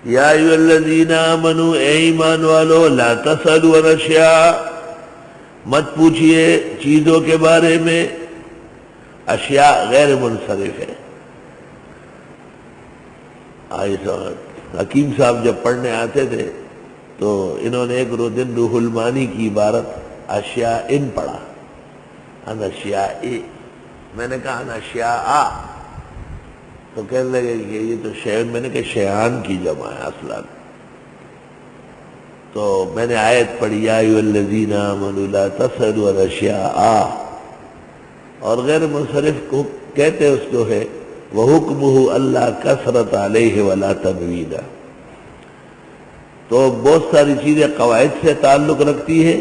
یا ایھا الذین آمنوا، اے ایمان والو، لا تسألوا عن اشیاء، مت پوچھئے چیزوں کے بارے میں. اشیاء غیر منصرف ہے. حکیم صاحب جب پڑھنے آتے تھے تو انہوں نے ایک دن روح المعانی کی عبارت اشیاء ان پڑھا، ان اشیاء، میں نے کہا ان اشیاء، تو کہنے لگے کہ یہ تو شیئن، میں نے کہا شیعان کی جمع ہے اصلا. تو میں نے آیت پڑھی یا ایھا الذین آمنوا لا تسألوا عن اشیاء، اور غیر منصرف کو کہتے اس کو ہے وَحُكْمُهُ أَلَّا كَثْرَةَ عَلَيْهِ وَلَا تَنْوِينًا. تو بہت ساری چیزیں قواعد سے تعلق رکھتی ہے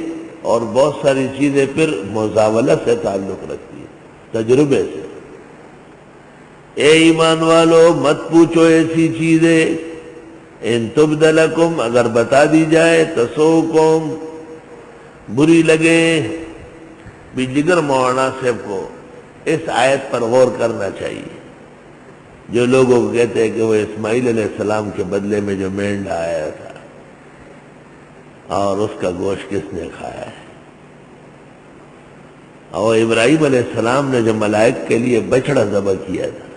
اور بہت ساری چیزیں پھر مزاولت سے تعلق رکھتی ہے، تجربے سے. اے ایمان والو، مت پوچھو ایسی چیزیں، ان تبد لکم، اگر بتا دی جائے، تسؤکم، بری لگے. بھی جگر مولانا صاحب کو اس آیت پر غور کرنا چاہیے. جو لوگوں کو کہتے ہیں کہ وہ اسماعیل علیہ السلام کے بدلے میں جو مینڈا آیا تھا اور اس کا گوشت کس نے کھایا ہے، اور ابراہیم علیہ السلام نے جو ملائک کے لیے بچڑا ذبح کیا تھا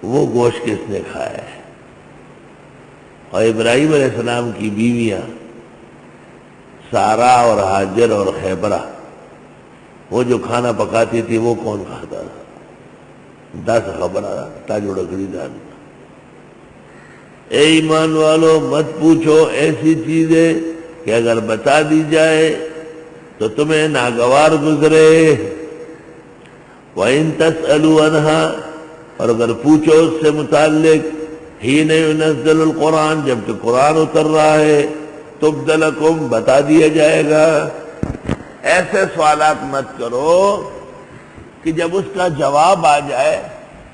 وہ گوشت کس نے کھایا ہے. اور ابراہیم علیہ السلام کی بیویاں سارا اور ہاجر اور خیبرہ، وہ جو کھانا پکاتی تھی وہ کون کھاتا تھا؟ 10 خبرہ تاجوڑ گڑی دان. اے ایمان والو، مت پوچھو ایسی چیزیں کہ اگر بتا دی جائے تو تمہیں ناگوار گزرے. وَإِن تَسْأَلُوا عَنْهَا، اور اگر پوچھو اس سے متعلق، حین ينزل القرآن، جبکہ قرآن اتر رہا ہے، تبد لکم، بتا دیا جائے گا. ایسے سوالات مت کرو کہ جب اس کا جواب آ جائے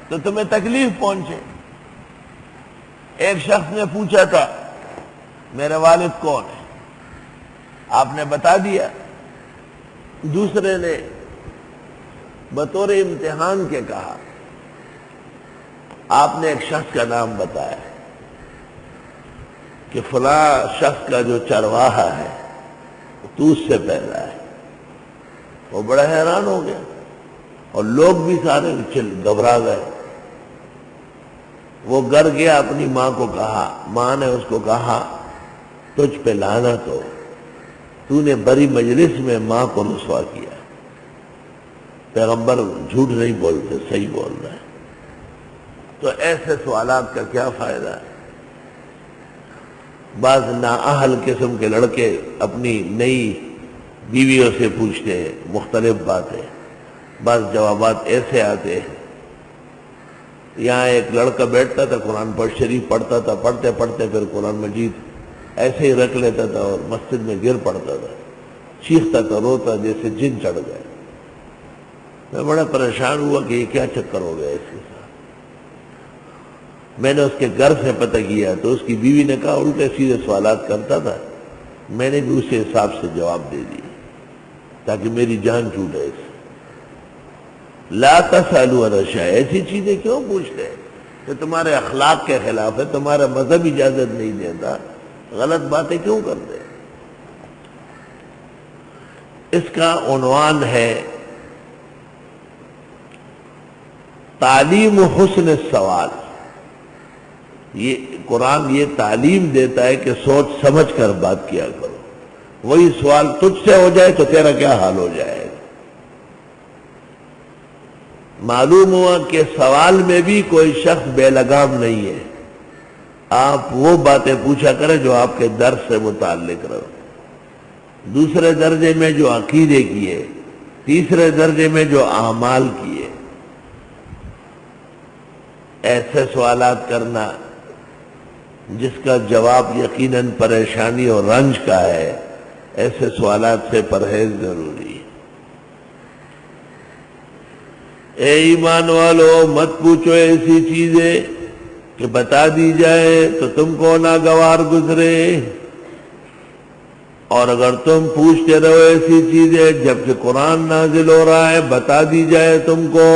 تو تمہیں تکلیف پہنچے. ایک شخص نے پوچھا تھا میرے والد کون ہے، آپ نے بتا دیا. دوسرے نے بطور امتحان کے کہا، آپ نے ایک شخص کا نام بتایا کہ فلاں شخص کا جو چرواہا ہے تو اس سے پیدا ہے. وہ بڑا حیران ہو گیا اور لوگ بھی سارے گھبرا گئے. وہ گھر گیا، اپنی ماں کو کہا، ماں نے اس کو کہا تجھ پہ لعنت ہو، تو نے بڑی مجلس میں ماں کو رسوا کیا. پیغمبر جھوٹ نہیں بولتے، صحیح بول رہے ہیں. تو ایسے سوالات کا کیا فائدہ ہے؟ بعض نااہل قسم کے لڑکے اپنی نئی بیویوں سے پوچھتے ہیں مختلف باتیں. بعض جوابات ایسے آتے ہیں. یہاں ایک لڑکا بیٹھتا تھا، قرآن شریف پڑھتا تھا، پڑھتے پڑھتے پھر قرآن مجید ایسے ہی رکھ لیتا تھا اور مسجد میں گر پڑتا تھا، چیختا تھا، روتا جیسے جن چڑھ گئے. میں بڑا پریشان ہوا کہ یہ کیا چکر ہو گیا اس کے ساتھ. میں نے اس کے گھر سے پتہ کیا تو اس کی بیوی نے کہا الٹے سیدھے سوالات کرتا تھا، میں نے بھی اسی حساب سے جواب دے دی تاکہ میری جان چھوٹے. لا تسألوا عن اشیاء، ایسی چیزیں کیوں پوچھتے ہیں کہ تمہارے اخلاق کے خلاف ہے، تمہارا مذہب اجازت نہیں دیتا، غلط باتیں کیوں کرتے ہیں؟ اس کا عنوان ہے تعلیم حسن السوال. یہ قرآن یہ تعلیم دیتا ہے کہ سوچ سمجھ کر بات کیا کرو. وہی سوال تجھ سے ہو جائے تو تیرا کیا حال ہو جائے گا. معلوم ہوا کہ سوال میں بھی کوئی شخص بے لگام نہیں ہے. آپ وہ باتیں پوچھا کریں جو آپ کے درس سے متعلق رہو. دوسرے درجے میں جو عقیدے کی ہے، تیسرے درجے میں جو اعمال کی ہے. ایسے سوالات کرنا جس کا جواب یقیناً پریشانی اور رنج کا ہے، ایسے سوالات سے پرہیز ضروری ہے. اے ایمان والو، مت پوچھو ایسی چیزیں کہ بتا دی جائے تو تم کو ناگوار گزرے. اور اگر تم پوچھتے رہو ایسی چیزیں جبکہ قرآن نازل ہو رہا ہے، بتا دی جائے تم کو.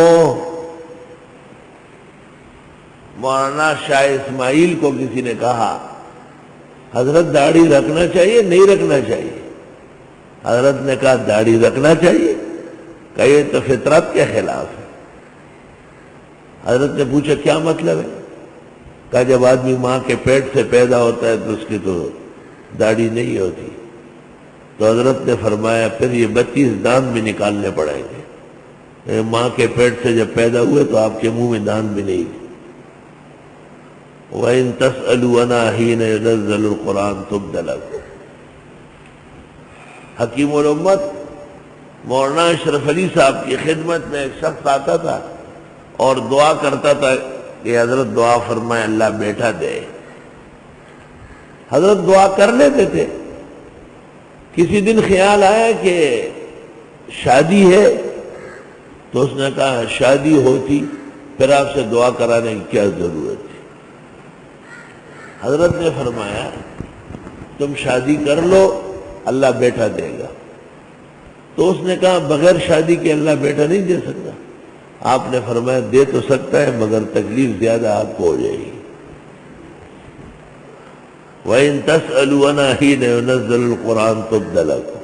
مولانا شاہ اسماعیل کو کسی نے کہا حضرت داڑھی رکھنا چاہیے نہیں رکھنا چاہیے؟ حضرت نے کہا داڑھی رکھنا چاہیے، کہ یہ تو فطرت کے خلاف ہے۔ حضرت نے پوچھا کیا مطلب ہے؟ کہا جب آدمی ماں کے پیٹ سے پیدا ہوتا ہے تو اس کی تو داڑھی نہیں ہوتی۔ تو حضرت نے فرمایا پھر یہ 32 دانت بھی نکالنے پڑیں گے، ماں کے پیٹ سے جب پیدا ہوئے تو آپ کے منہ میں دانت بھی نہیں تھے۔ وَإِن تَسْأَلُوا عَنْهَا حِينَ يُنَزَّلُ الْقُرْآنُ تُبْدَ لَكُمْ۔ حکیم الامت مولانا اشرف علی صاحب کی خدمت میں ایک شخص آتا تھا اور دعا کرتا تھا کہ حضرت دعا فرمائے اللہ بیٹا دے۔ حضرت دعا کر لیتے تھے۔ کسی دن خیال آیا کہ شادی ہے تو اس نے کہا شادی ہوتی پھر آپ سے دعا کرانے کی کیا ضرورت ہے؟ حضرت نے فرمایا تم شادی کر لو اللہ بیٹا دے گا۔ تو اس نے کہا بغیر شادی کے اللہ بیٹا نہیں دے سکتا؟ آپ نے فرمایا دے تو سکتا ہے مگر تکلیف زیادہ آپ کو ہو جائے گی۔ وَإِن تَسْأَلُوا عَنْهَا حِينَ يُنَزَّلُ الْقُرْآنُ تُبْدَ لَكُمْ۔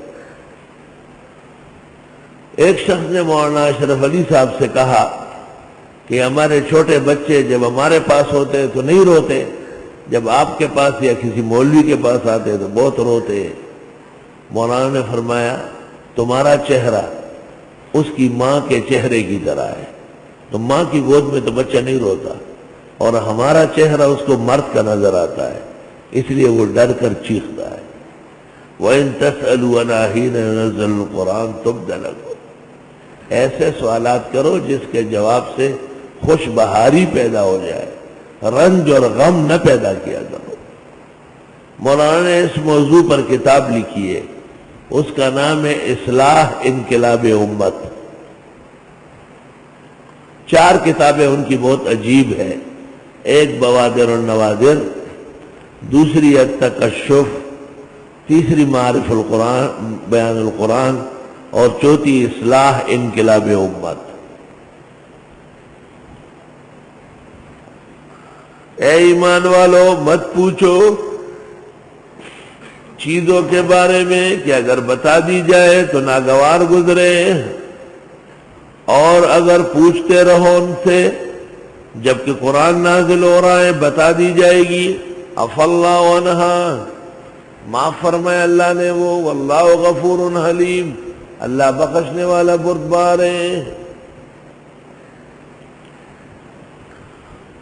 ایک شخص نے مولانا اشرف علی صاحب سے کہا کہ ہمارے چھوٹے بچے جب ہمارے پاس ہوتے تو نہیں روتے، جب آپ کے پاس یا کسی مولوی کے پاس آتے تو بہت روتے۔ مولانا نے فرمایا تمہارا چہرہ اس کی ماں کے چہرے کی طرح ہے، تو ماں کی گود میں تو بچہ نہیں روتا، اور ہمارا چہرہ اس کو مرد کا نظر آتا ہے اس لیے وہ ڈر کر چیختا ہے۔ وَإِن تَسْأَلُوا عَنْهَا حِينَ يُنَزَّلُ الْقُرْآنُ تُبْدَ لَكُمْ۔ ایسے سوالات کرو جس کے جواب سے خوش بہاری پیدا ہو جائے، رنج اور غم نہ پیدا کیا کرو۔ مولانا نے اس موضوع پر کتاب لکھی ہے، اس کا نام ہے اصلاح انقلاب امت۔ 4 کتابیں ان کی بہت عجیب ہیں، ایک بوادر النوادر، دوسری التکشف، تیسری معارف القرآن بیان القرآن، اور چوتھی اصلاح انقلاب امت۔ اے ایمان والو مت پوچھو چیزوں کے بارے میں کہ اگر بتا دی جائے تو ناگوار گزرے، اور اگر پوچھتے رہو ان سے جبکہ قرآن نازل ہو رہا ہے بتا دی جائے گی عفا اللہ عنہا، معاف فرمائے اللہ نے وہ، واللہ غفور حلیم، اللہ بخشنے والا بردبار ہے۔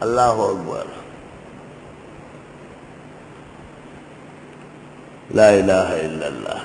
اللہ اکبر، لا الہ الا اللہ۔